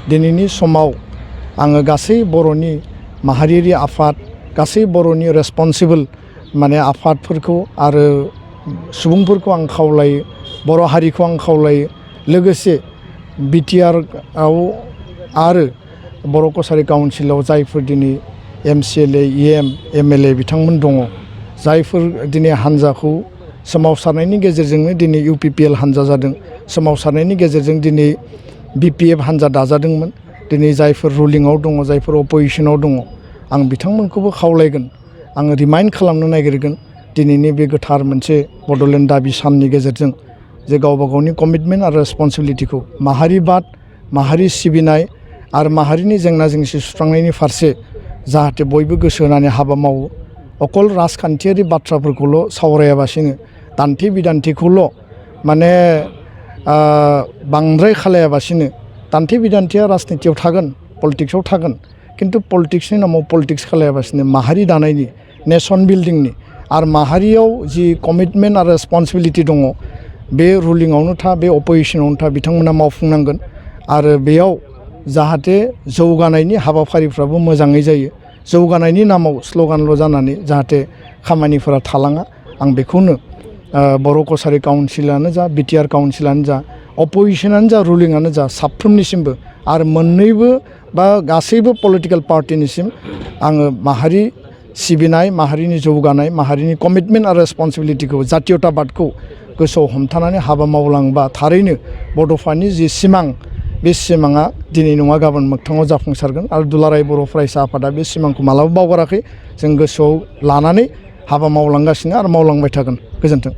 दिनैनि समाव आङो गासै बर'नि माहारियारि आफाद गासै बर'नि रेसपन्सिबल माने आफादफोरखौ आरो सुबुंफोरखौ आं खावलायो बर' हारिखौ आं खावलायो लोगोसे बिटिआरआव आरो बर' कसारि काउन्सिलाव जायफोर दिनै एमसिएलए एमएलए बिथांमोन दङ जायफोर दिनै हान्जाखौ सोमावसारनायनि गेजेरजोंनो दिनै इउपिपिएल हान्जा जादों सोमावसारनायनि गेजेरजों दिनै बिपिएफ हान्जा दाजादोंमोन दिनै जायफोर रुलिंआव दङ जायफोर अपोजिशनाव दङ आं बिथांमोनखौबो खावलायगोन आङो रिमाइन्ड खालामनो नागिरगोन दिनैनि बे गोथार मोनसे बड'लेण्ड दाबि साननि गेजेरजों जे गावबा गावनि कमिटमेन्ट आरो रेसपन्सिबिलिटिखौ माहारिबाद माहारि सिबिनाय आरो माहारिनि जेंना जेंसि सुस्रांनायनि फारसे जाहाथे बयबो गोसो होनानै हाबा मावो अकल राजखान्थियारि बाथ्राफोरखौल' सावरायाबासिनो दान्थे बिदान्थेखौल' माने बांद्राय खालायाबासिनो दान्थे बिदान्थेया राजनितियाव थागोन पलिटिक्सआव थागोन खिन्थु पलिटिक्सनि नामाव पलिटिक्स खालायाबासिनो माहारि दानायनि नेसन बिल्डिंनि आरो माहारियाव जि कमिटमेन्ट आरो रेसपन्सिबिलिटि दङ बे रुलिंआवनो था बे अपोजिशनावनो था बिथांमोना मावफुंनांगोन आरो बेयाव जाहाथे जौगानायनि हाबाफारिफ्राबो मोजाङै जायो जौगानायनि नामाव स्ल'गानल' जानानै जाहाथे खामानिफोरा थालाङा आं बेखौनो बर' कसारि काउन्सिलानो जा बिटिआर काउन्सिलानो जा अपोजिशनानो जा रुलिंआनो जा साफ्रोमनिसिमबो आरो मोननैबो बा गासैबो पलिटिकेल पार्टिनिसिम आङो माहारि सिबिनाय माहारिनि जौगानाय माहारिनि कमिटमेन्ट आरो रेसपन्सिबिलिटिखौ जातीयताबादखौ गोसोआव हमथानानै हाबा मावलांबा थारैनो बड'फानि जि सिमां बे सिमाङा दिनै नङा गाबोन मोगथाङाव जाफुंसारगोन आरो दुलाराय बर' फरायसा आफादा बे सिमांखौ मालाबा बावगाराखै जों गोसोआव लानानै हाबा मावलांगासिनो आरो मावलांबाय थागोन गोजोन्थों।